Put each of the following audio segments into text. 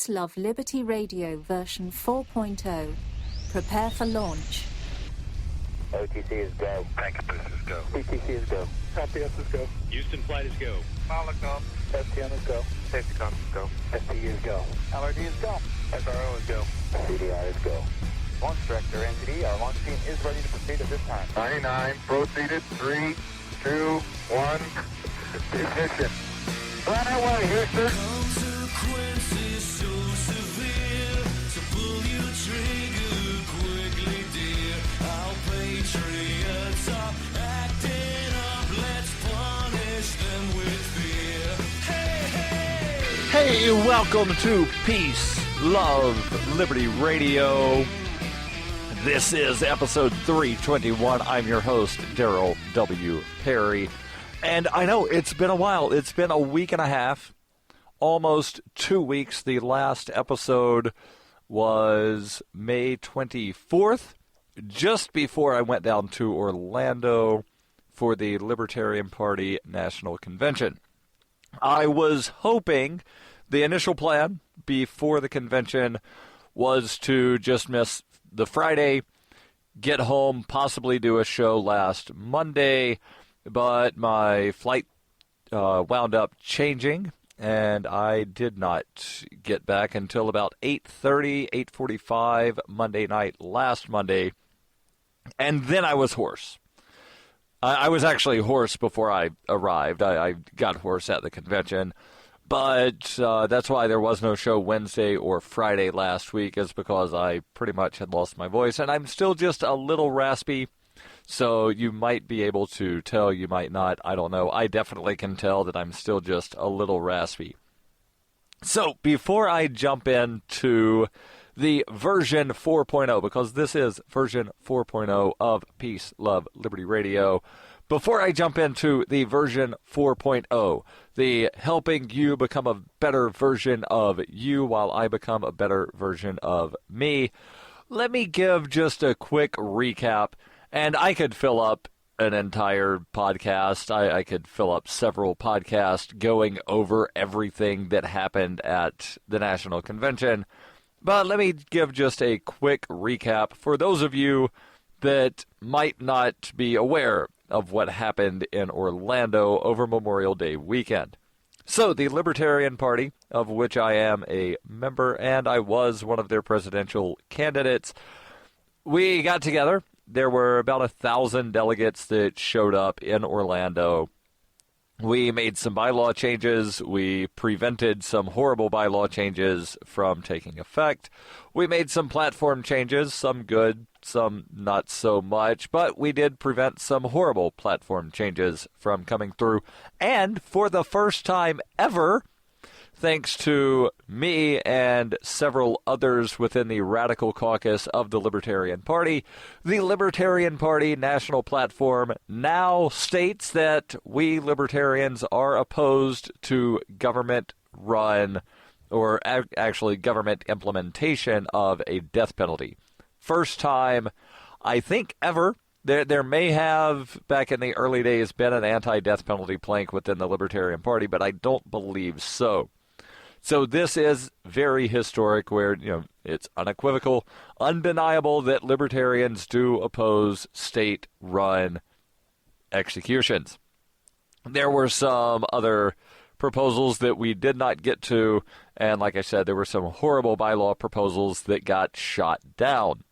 Peace, Love, Liberty Radio version 4.0. Prepare for launch. OTC is go. Packetbus is go. PTC is go. LPS is go. Houston flight is go. Molotov. STM is go. Safety-com is go. STU is go. LRD is go. SRO is go. CDI is go. Launch Director, NTD, our launch team is ready to proceed at this time. 99, proceeded, 3, 2, 1, ignition. Right away, Houston. Consequences so severe, so pull your trigger quickly, dear. Our patriots are acting up, let's punish them with fear. Hey, hey! Hey, welcome to Peace, Love, Liberty Radio. This is episode 321. I'm your host, Darryl W. Perry. And I know it's been a while. It's been a week and a half, almost 2 weeks. The last episode was May 24th, just before I went down to Orlando for the Libertarian Party National Convention. I was hoping the initial plan before the convention was to just miss the Friday, get home, possibly do a show last Monday, but my flight wound up changing, and I did not get back until about 8:30, 8:45 Monday night, last Monday, and then I was hoarse. I was actually hoarse before I arrived. I got hoarse at the convention, but that's why there was no show Wednesday or Friday last week, is because I pretty much had lost my voice, and I'm still just a little raspy. So you might be able to tell, you might not, I don't know. I definitely can tell that I'm still just a little raspy. So before I jump into the version 4.0, because this is version 4.0 of Peace, Love, Liberty Radio, before I jump into the version 4.0, the helping you become a better version of you while I become a better version of me, let me give just a quick recap. And I could fill up an entire podcast. I could fill up several podcasts going over everything that happened at the National Convention. But let me give just a quick recap for those of you that might not be aware of what happened in Orlando over Memorial Day weekend. So the Libertarian Party, of which I am a member and I was one of their presidential candidates, we got together. There were about 1,000 delegates that showed up in Orlando. We made some bylaw changes. We prevented some horrible bylaw changes from taking effect. We made some platform changes, some good, some not so much, but we did prevent some horrible platform changes from coming through. And for the first time ever, thanks to me and several others within the radical caucus of the Libertarian Party, the Libertarian Party national platform now states that we libertarians are opposed to government-run, or actually government implementation of a death penalty. First time, I think, ever. There may have, back in the early days, been an anti-death penalty plank within the Libertarian Party, but I don't believe so. So this is very historic, where, it's unequivocal, undeniable that libertarians do oppose state-run executions. There were some other proposals that we did not get to, and like I said, there were some horrible bylaw proposals that got shot down.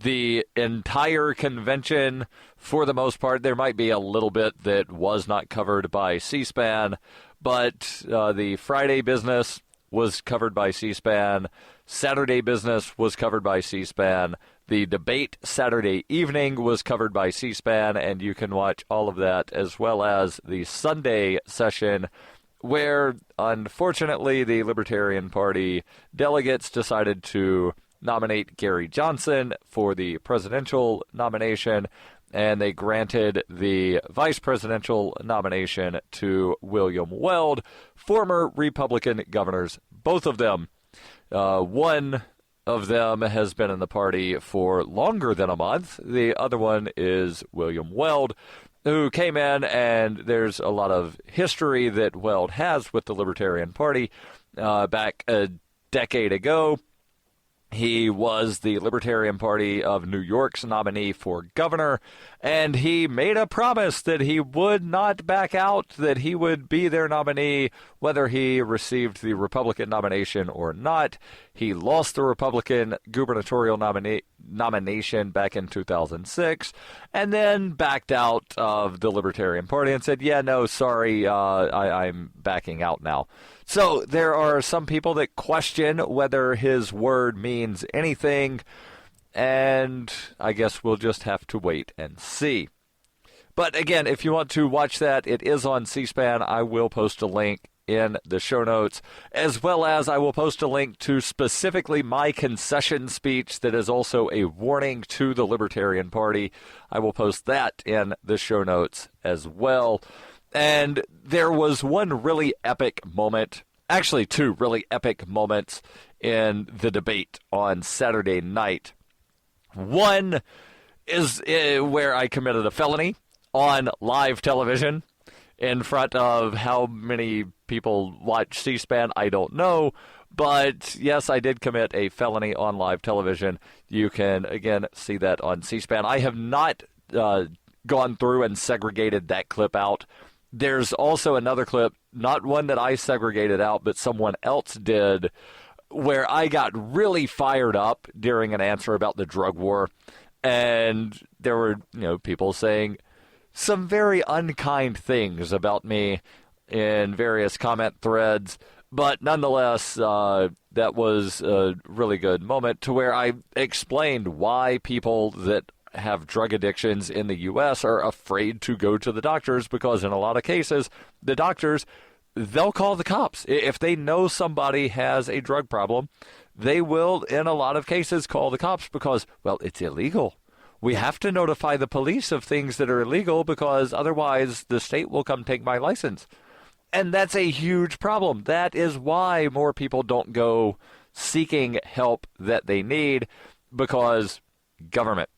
The entire convention, for the most part, there might be a little bit that was not covered by C-SPAN, but the Friday business was covered by C-SPAN. Saturday business was covered by C-SPAN. The debate Saturday evening was covered by C-SPAN, and you can watch all of that, as well as the Sunday session, where, unfortunately, the Libertarian Party delegates decided to nominate Gary Johnson for the presidential nomination, and they granted the vice presidential nomination to William Weld, former Republican governors, both of them. One of them has been in the party for longer than a month. The other one is William Weld, who came in, and there's a lot of history that Weld has with the Libertarian Party. Back decade ago. He was the Libertarian Party of New York's nominee for governor, and he made a promise that he would not back out, that he would be their nominee whether he received the Republican nomination or not. He lost the Republican gubernatorial nomination back in 2006, and then backed out of the Libertarian Party and said, yeah, no, sorry, I'm backing out now. So there are some people that question whether his word means anything, and I guess we'll just have to wait and see. But again, if you want to watch that, it is on C-SPAN. I will post a link in the show notes, as well as I will post a link to specifically my concession speech that is also a warning to the Libertarian Party. I will post that in the show notes as well. And there was one really epic moment, actually two really epic moments in the debate on Saturday night. One is where I committed a felony on live television in front of how many people watch C-SPAN, I don't know. But yes, I did commit a felony on live television. You can, again, see that on C-SPAN. I have not gone through and segregated that clip out. There's also another clip, not one that I segregated out, but someone else did, where I got really fired up during an answer about the drug war. And there were, people saying some very unkind things about me in various comment threads. But nonetheless, that was a really good moment to where I explained why people that have drug addictions in the U.S. are afraid to go to the doctors, because in a lot of cases, the doctors, they'll call the cops. If they know somebody has a drug problem, they will, in a lot of cases, call the cops because, well, it's illegal. We have to notify the police of things that are illegal because otherwise the state will come take my license. And that's a huge problem. That is why more people don't go seeking help that they need, because government.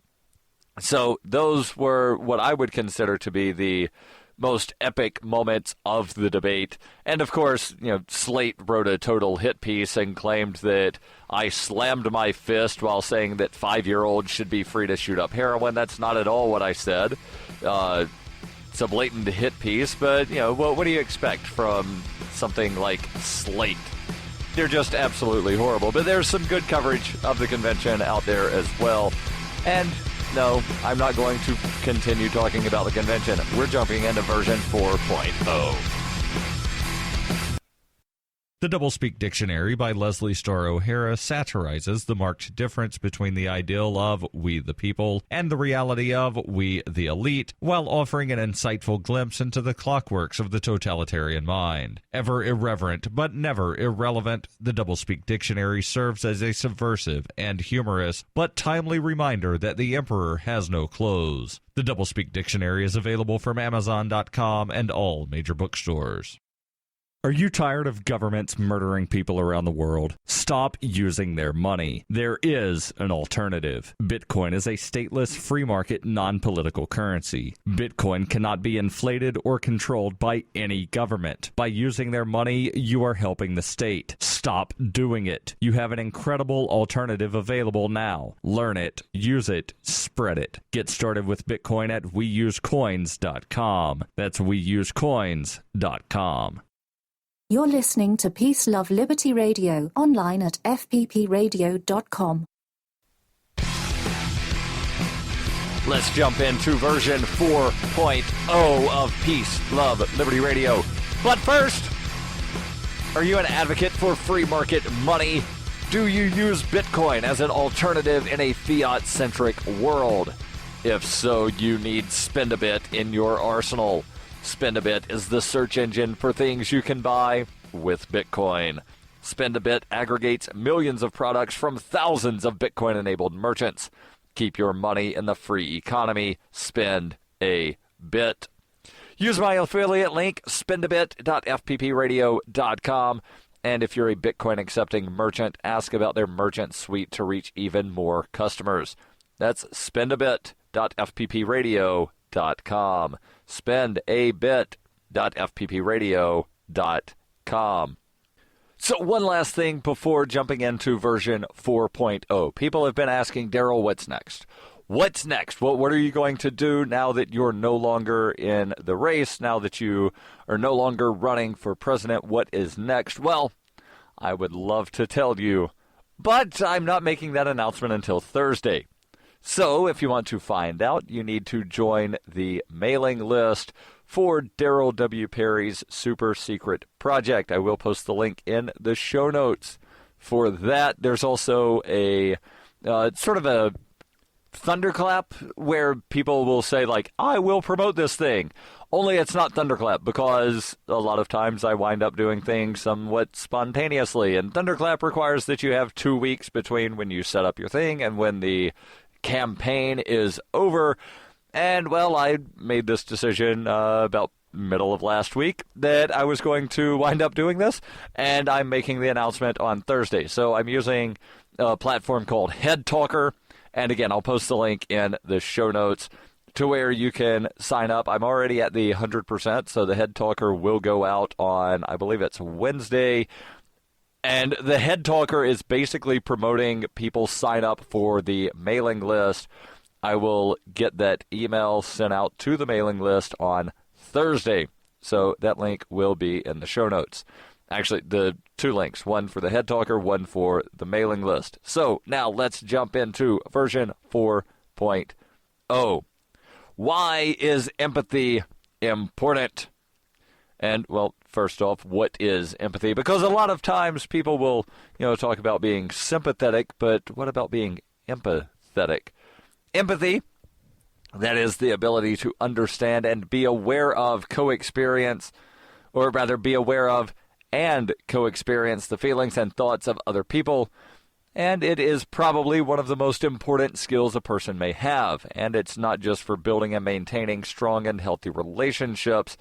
So those were what I would consider to be the most epic moments of the debate. And of course, Slate wrote a total hit piece and claimed that I slammed my fist while saying that 5-year-olds should be free to shoot up heroin. That's not at all what I said. It's a blatant hit piece, but, what do you expect from something like Slate? They're just absolutely horrible. But there's some good coverage of the convention out there as well. And no, I'm not going to continue talking about the convention. We're jumping into version 4.0. The Doublespeak Dictionary by Leslie Starr O'Hara satirizes the marked difference between the ideal of we the people and the reality of we the elite, while offering an insightful glimpse into the clockworks of the totalitarian mind. Ever irreverent but never irrelevant, the Doublespeak Dictionary serves as a subversive and humorous but timely reminder that the emperor has no clothes. The Doublespeak Dictionary is available from Amazon.com and all major bookstores. Are you tired of governments murdering people around the world? Stop using their money. There is an alternative. Bitcoin is a stateless, free market, non-political currency. Bitcoin cannot be inflated or controlled by any government. By using their money, you are helping the state. Stop doing it. You have an incredible alternative available now. Learn it, use it, spread it. Get started with Bitcoin at weusecoins.com. That's weusecoins.com. You're listening to Peace, Love, Liberty Radio, online at fppradio.com. Let's jump into version 4.0 of Peace, Love, Liberty Radio. But first, are you an advocate for free market money? Do you use Bitcoin as an alternative in a fiat-centric world? If so, you need Spend a Bit in your arsenal. Spend a Bit is the search engine for things you can buy with Bitcoin. Spend a Bit aggregates millions of products from thousands of Bitcoin-enabled merchants. Keep your money in the free economy. Spend a Bit. Use my affiliate link, spendabit.fppradio.com. And if you're a Bitcoin-accepting merchant, ask about their merchant suite to reach even more customers. That's spendabit.fppradio.com. Spendabit.fppradio.com. So one last thing before jumping into version 4.0. People have been asking, Darryl, what's next? What's next? What are you going to do now that you're no longer in the race, now that you are no longer running for president? What is next? Well, I would love to tell you, but I'm not making that announcement until Thursday. So if you want to find out, you need to join the mailing list for Darryl W. Perry's Super Secret Project. I will post the link in the show notes for that. There's also a sort of a thunderclap where people will say, like, I will promote this thing. Only it's not thunderclap, because a lot of times I wind up doing things somewhat spontaneously, and thunderclap requires that you have 2 weeks between when you set up your thing and when the campaign is over. And, well, I made this decision about middle of last week that I was going to wind up doing this, and I'm making the announcement on Thursday. So I'm using a platform called Head Talker, and again, I'll post the link in the show notes to where you can sign up. I'm already at the 100%, so the Head Talker will go out on, I believe it's Wednesday. And the Head Talker is basically promoting people sign up for the mailing list. I will get that email sent out to the mailing list on Thursday. So that link will be in the show notes. Actually, the two links, one for the Head Talker, one for the mailing list. So now let's jump into version 4.0. Why is empathy important? And, well, first off, what is empathy? Because a lot of times people will, talk about being sympathetic, but what about being empathetic? Empathy, that is the ability to understand and be aware of co-experience, or rather be aware of and co-experience the feelings and thoughts of other people. And it is probably one of the most important skills a person may have. And it's not just for building and maintaining strong and healthy relationships,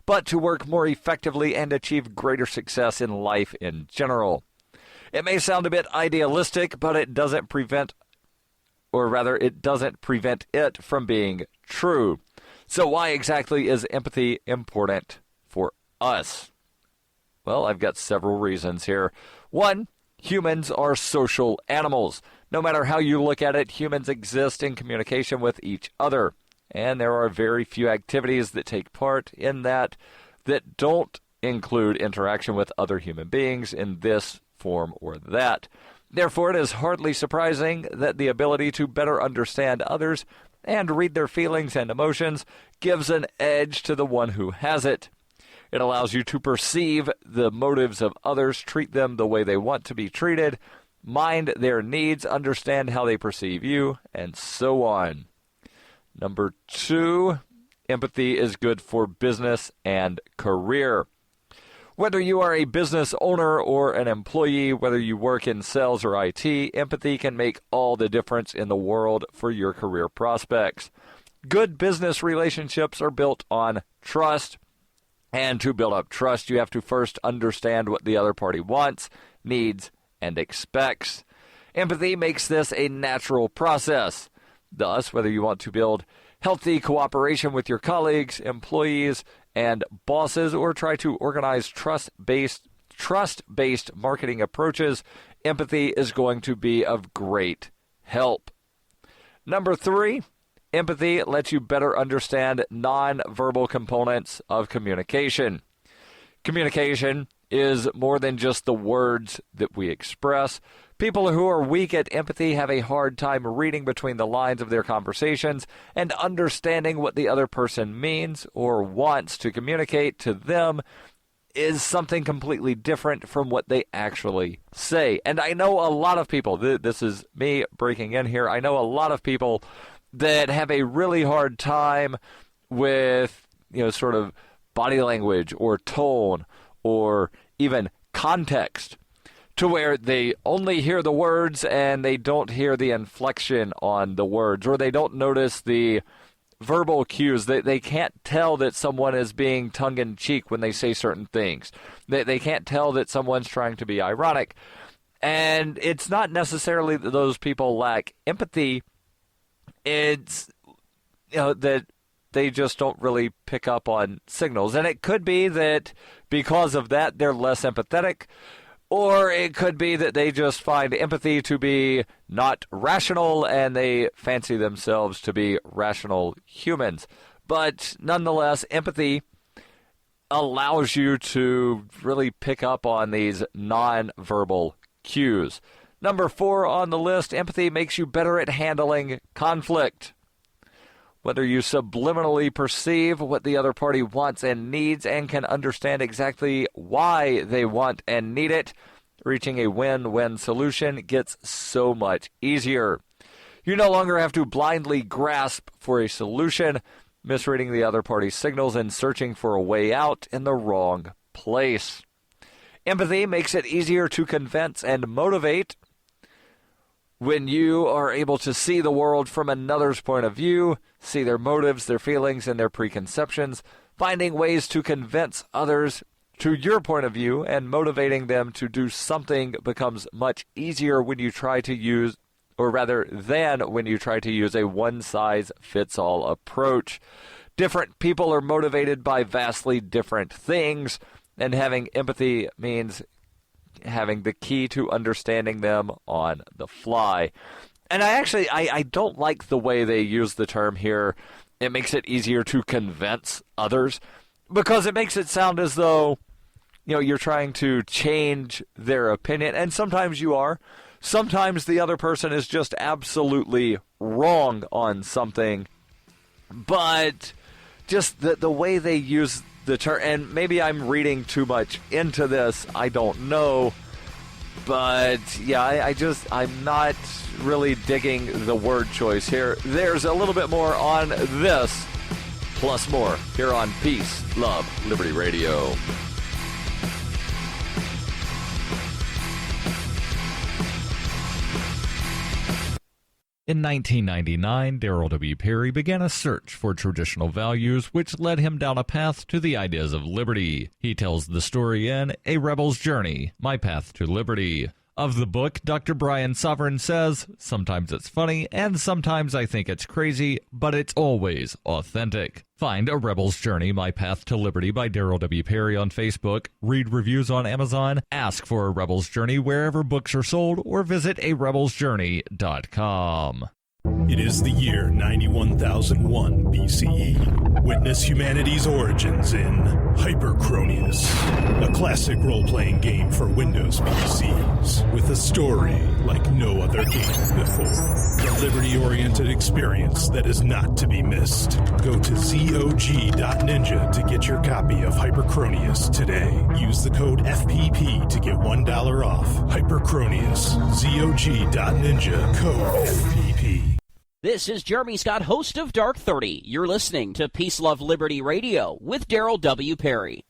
but to work more effectively and achieve greater success in life in general. It may sound a bit idealistic, but it doesn't prevent it from being true. So why exactly is empathy important for us? Well, I've got several reasons here. One, humans are social animals. No matter how you look at it, humans exist in communication with each other. And there are very few activities that take part in that don't include interaction with other human beings in this form or that. Therefore, it is hardly surprising that the ability to better understand others and read their feelings and emotions gives an edge to the one who has it. It allows you to perceive the motives of others, treat them the way they want to be treated, mind their needs, understand how they perceive you, and so on. Number 2, empathy is good for business and career. Whether you are a business owner or an employee, whether you work in sales or IT, empathy can make all the difference in the world for your career prospects. Good business relationships are built on trust. And to build up trust, you have to first understand what the other party wants, needs, and expects. Empathy makes this a natural process. Thus, whether you want to build healthy cooperation with your colleagues, employees, and bosses, or try to organize trust-based marketing approaches, empathy is going to be of great help. Number 3, empathy lets you better understand non-verbal components of communication. Communication is more than just the words that we express. People who are weak at empathy have a hard time reading between the lines of their conversations and understanding what the other person means or wants to communicate to them is something completely different from what they actually say. And I know a lot of people, this is me breaking in here, I know a lot of people that have a really hard time with, sort of body language or tone or even context, to where they only hear the words and they don't hear the inflection on the words, or they don't notice the verbal cues. They can't tell that someone is being tongue-in-cheek when they say certain things. They can't tell that someone's trying to be ironic. And it's not necessarily that those people lack empathy. It's, that they just don't really pick up on signals. And it could be that because of that, they're less empathetic. Or it could be that they just find empathy to be not rational and they fancy themselves to be rational humans. But nonetheless, empathy allows you to really pick up on these nonverbal cues. Number 4 on the list, empathy makes you better at handling conflict. Whether you subliminally perceive what the other party wants and needs and can understand exactly why they want and need it, reaching a win-win solution gets so much easier. You no longer have to blindly grasp for a solution, misreading the other party's signals and searching for a way out in the wrong place. Empathy makes it easier to convince and motivate. When you are able to see the world from another's point of view, see their motives, their feelings, and their preconceptions, finding ways to convince others to your point of view and motivating them to do something becomes much easier when you try to use, or rather than when you try to use a one-size-fits-all approach. Different people are motivated by vastly different things, and having empathy means having the key to understanding them on the fly. And I don't like the way they use the term here. It makes it easier to convince others, because it makes it sound as though, you're trying to change their opinion, and sometimes you are. Sometimes the other person is just absolutely wrong on something, but just the way they use the term, and maybe I'm reading too much into this, I don't know, but yeah, I'm not really digging the word choice here. There's a little bit more on this, plus more, here on Peace, Love, Liberty Radio. In 1999, Darryl W. Perry began a search for traditional values, which led him down a path to the ideas of liberty. He tells the story in A Rebel's Journey, My Path to Liberty. Of the book, Dr. Brian Sovereign says, sometimes it's funny, and sometimes I think it's crazy, but it's always authentic. Find A Rebel's Journey, My Path to Liberty by Darryl W. Perry on Facebook, read reviews on Amazon, ask for A Rebel's Journey wherever books are sold, or visit arebelsjourney.com. It is the year 91,001 BCE. Witness humanity's origins in Hyperchronius, a classic role-playing game for Windows PCs, with a story like no other game before. A liberty-oriented experience that is not to be missed. Go to zog.ninja to get your copy of Hyperchronius today. Use the code FPP to get $1 off. Hyperchronius, zog.ninja, code FPP. This is Jeremy Scott, host of Dark 30. You're listening to Peace, Love, Liberty Radio with Darryl W. Perry.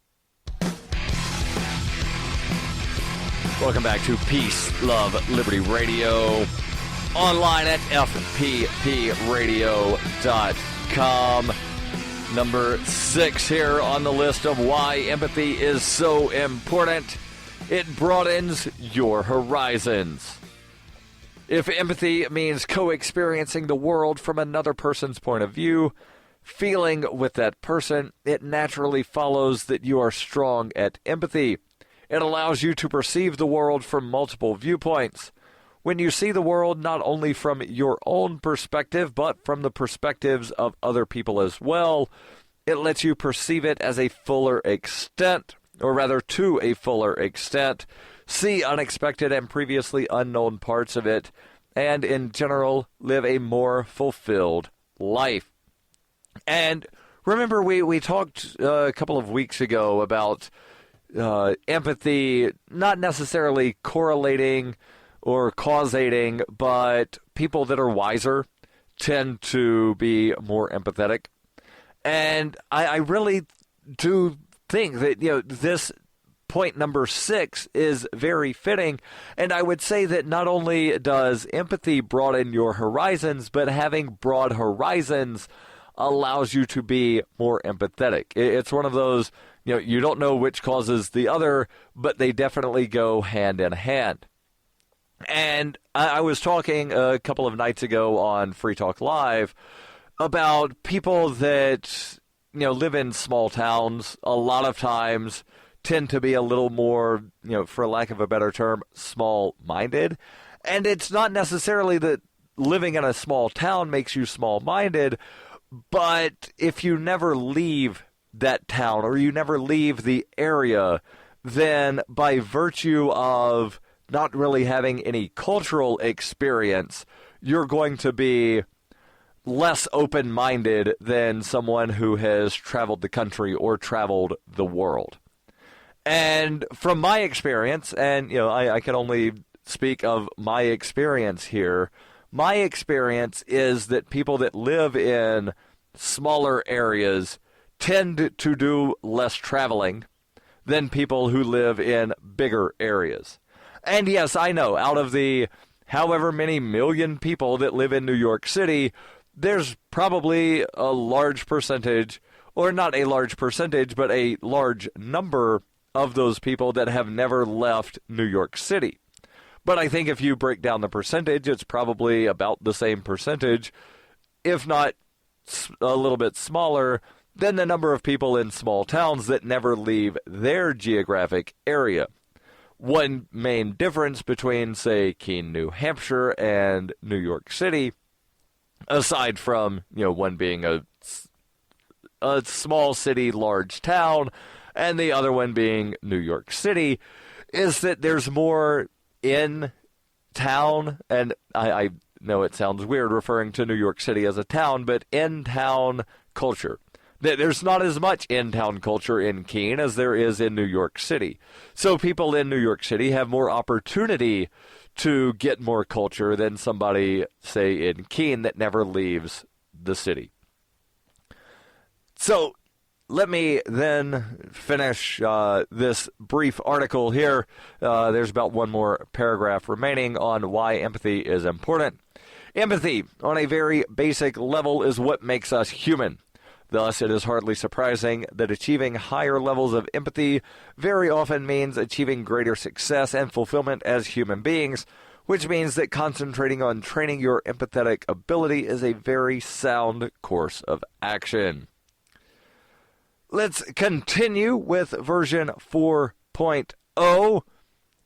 Welcome back to Peace, Love, Liberty Radio, online at fppradio.com. Number 6 here on the list of why empathy is so important. It broadens your horizons. If empathy means co-experiencing the world from another person's point of view, feeling with that person, it naturally follows that you are strong at empathy. It allows you to perceive the world from multiple viewpoints. When you see the world not only from your own perspective, but from the perspectives of other people as well, it lets you perceive it as a fuller extent, or rather to a fuller extent, see unexpected and previously unknown parts of it, and in general, live a more fulfilled life. And remember, we talked a couple of weeks ago about empathy not necessarily correlating or causating, but people that are wiser tend to be more empathetic. And I really do think that, this point number 6 is very fitting, and I would say that not only does empathy broaden your horizons, but having broad horizons allows you to be more empathetic. It's one of those, you don't know which causes the other, but they definitely go hand in hand. And I was talking a couple of nights ago on Free Talk Live about people that, live in small towns a lot of times tend to be a little more, for lack of a better term, small-minded. And it's not necessarily that living in a small town makes you small-minded, but if you never leave that town or you never leave the area, then by virtue of not really having any cultural experience, you're going to be less open-minded than someone who has traveled the country or traveled the world. And from my experience, and I can only speak of my experience here, my experience is that people that live in smaller areas tend to do less traveling than people who live in bigger areas. And yes, I know, out of the however many million people that live in New York City, there's probably a large percentage, or not a large percentage, but a large number of those people that have never left New York City. But I think if you break down the percentage, it's probably about the same percentage, if not a little bit smaller, than the number of people in small towns that never leave their geographic area. One main difference between, say, Keene, New Hampshire and New York City, aside from, one being a small city, large town, and the other one being New York City, is that there's more in town, and I know it sounds weird referring to New York City as a town, but in-town culture. There's not as much in-town culture in Keene as there is in New York City. So people in New York City have more opportunity to get more culture than somebody, say, in Keene that never leaves the city. So let me then finish this brief article here. There's about one more paragraph remaining on why empathy is important. Empathy, on a very basic level, is what makes us human. Thus, it is hardly surprising that achieving higher levels of empathy very often means achieving greater success and fulfillment as human beings, which means that concentrating on training your empathetic ability is a very sound course of action. Let's continue with version 4.0,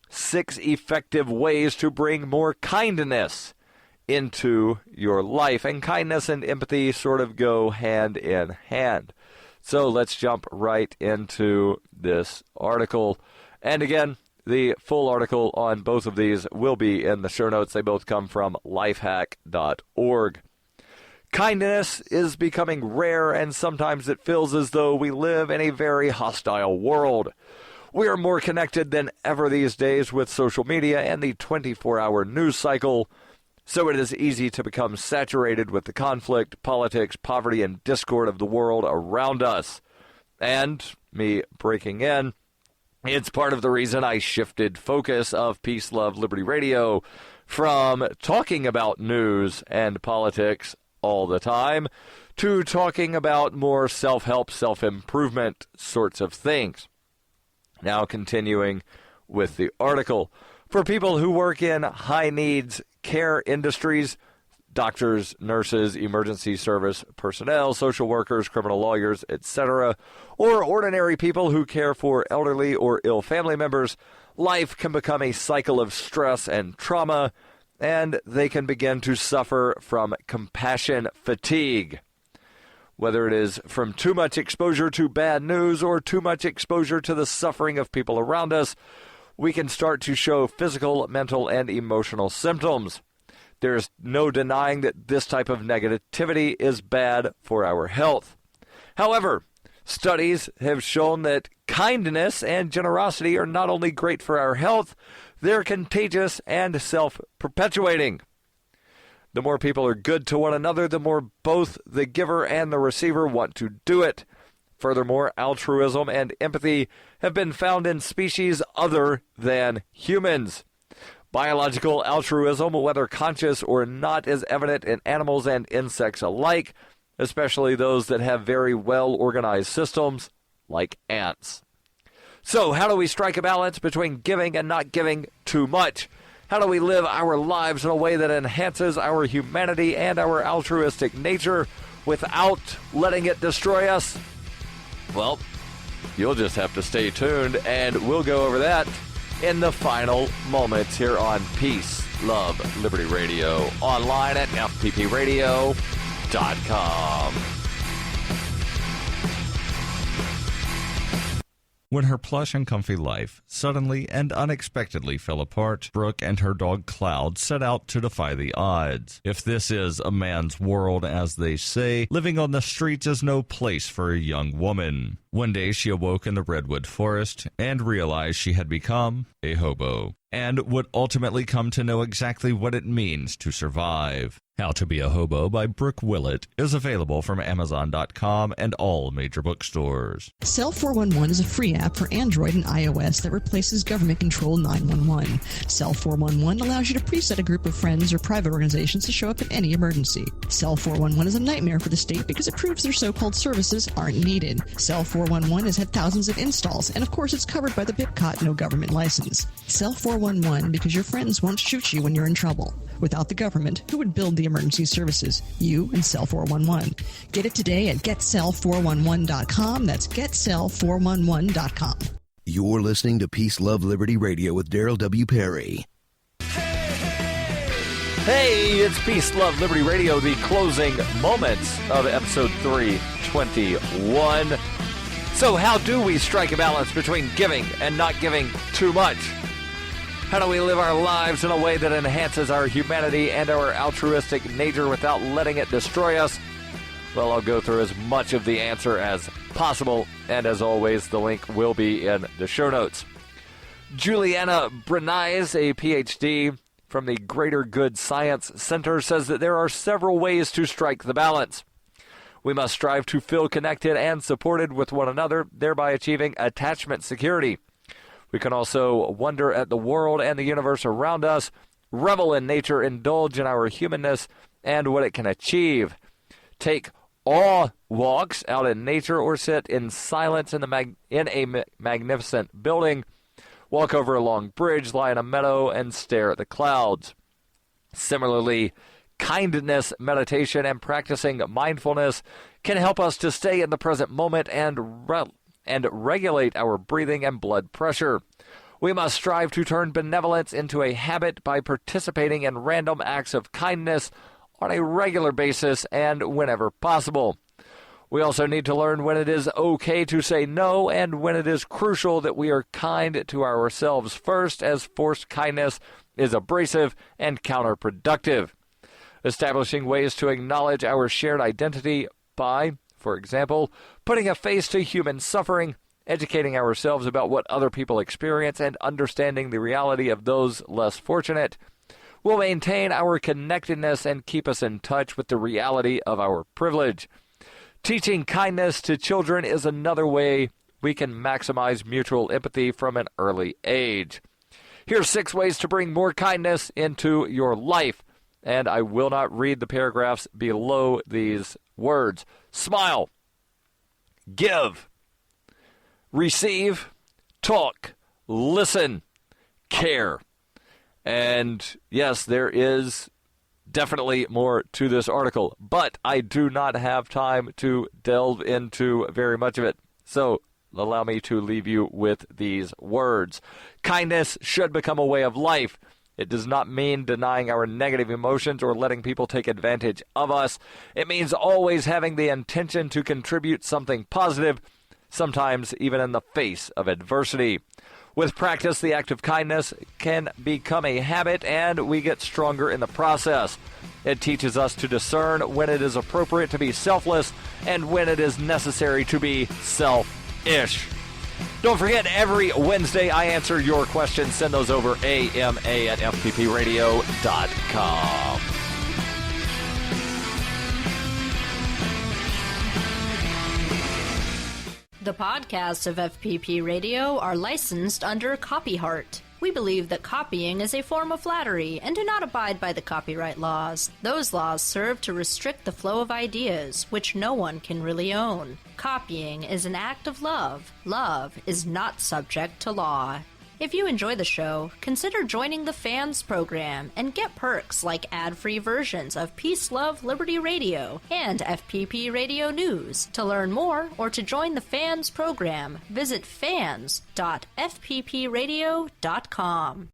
6 effective ways to bring more kindness into your life. And kindness and empathy sort of go hand in hand. So let's jump right into this article. And again, the full article on both of these will be in the show notes. They both come from lifehack.org. Kindness is becoming rare, and sometimes it feels as though we live in a very hostile world. We are more connected than ever these days with social media and the 24-hour news cycle, so it is easy to become saturated with the conflict, politics, poverty, and discord of the world around us. And, me breaking in, it's part of the reason I shifted focus of Peace, Love, Liberty Radio from talking about news and politics all the time to talking about more self-help, self-improvement sorts of things. Now continuing with the article. For people who work in high-needs care industries, doctors, nurses, emergency service personnel, social workers, criminal lawyers, etc., or ordinary people who care for elderly or ill family members, life can become a cycle of stress and trauma, and they can begin to suffer from compassion fatigue. Whether it is from too much exposure to bad news or too much exposure to the suffering of people around us, we can start to show physical, mental, and emotional symptoms. There's no denying that this type of negativity is bad for our health. However, studies have shown that kindness and generosity are not only great for our health, they're contagious and self-perpetuating. The more people are good to one another, the more both the giver and the receiver want to do it. Furthermore, altruism and empathy have been found in species other than humans. Biological altruism, whether conscious or not, is evident in animals and insects alike, especially those that have very well-organized systems, like ants. So, how do we strike a balance between giving and not giving too much? How do we live our lives in a way that enhances our humanity and our altruistic nature without letting it destroy us? Well, You'll just have to stay tuned, and we'll go over that in the final moments here on Peace, Love, Liberty Radio, online at fppradio.com. When her plush and comfy life suddenly and unexpectedly fell apart, Brooke and her dog Cloud set out to defy the odds. If this is a man's world, as they say, living on the streets is no place for a young woman. One day she awoke in the redwood forest and realized she had become a hobo, and would ultimately come to know exactly what it means to survive. How to Be a Hobo by Brooke Willett is available from Amazon.com and all major bookstores. Cell 411 is a free app for Android and iOS that replaces government-controlled 911. Cell 411 allows you to preset a group of friends or private organizations to show up in any emergency. Cell 411 is a nightmare for the state because it proves their so-called services aren't needed. Cell 411 has had thousands of installs, and of course it's covered by the BIPCOT no government license. Cell 411 because your friends won't shoot you when you're in trouble. Without the government, who would build the emergency services? You and Cell 411. Get it today at getcell411.com. That's getcell411.com. You're listening to Peace, Love, Liberty Radio with Darryl W. Perry. Hey, it's Peace, Love, Liberty Radio, the closing moments of episode 321. So how do we strike a balance between giving and not giving too much? How do we live our lives in a way that enhances our humanity and our altruistic nature without letting it destroy us? Well, I'll go through as much of the answer as possible, and as always, the link will be in the show notes. Juliana Bernays, a PhD from the Greater Good Science Center, says that there are several ways to strike the balance. We must strive to feel connected and supported with one another, thereby achieving attachment security. We can also wonder at the world and the universe around us, revel in nature, indulge in our humanness and what it can achieve. Take awe walks out in nature or sit in silence in a magnificent building. Walk over a long bridge, lie in a meadow, and stare at the clouds. Similarly, kindness, meditation, and practicing mindfulness can help us to stay in the present moment and regulate our breathing and blood pressure. We must strive to turn benevolence into a habit by participating in random acts of kindness on a regular basis and whenever possible. We also need to learn when it is okay to say no and when it is crucial that we are kind to ourselves first, as forced kindness is abrasive and counterproductive. Establishing ways to acknowledge our shared identity by, for example, putting a face to human suffering, educating ourselves about what other people experience, and understanding the reality of those less fortunate, will maintain our connectedness and keep us in touch with the reality of our privilege. Teaching kindness to children is another way we can maximize mutual empathy from an early age. Here's 6 ways to bring more kindness into your life, and I will not read the paragraphs below these words. Smile. Give. Receive. Talk. Listen. Care. And yes, there is definitely more to this article, but I do not have time to delve into very much of it. So allow me to leave you with these words. Kindness should become a way of life. It does not mean denying our negative emotions or letting people take advantage of us. It means always having the intention to contribute something positive, sometimes even in the face of adversity. With practice, the act of kindness can become a habit, and we get stronger in the process. It teaches us to discern when it is appropriate to be selfless and when it is necessary to be selfish. Don't forget, every Wednesday I answer your questions. Send those over AMA@FPPradio.com. The podcasts of FPP Radio are licensed under Copyheart. We believe that copying is a form of flattery and do not abide by the copyright laws. Those laws serve to restrict the flow of ideas, which no one can really own. Copying is an act of love. Love is not subject to law. If you enjoy the show, consider joining the Fans program and get perks like ad-free versions of Peace, Love, Liberty Radio and FPP Radio News. To learn more or to join the Fans program, visit fans.fppradio.com.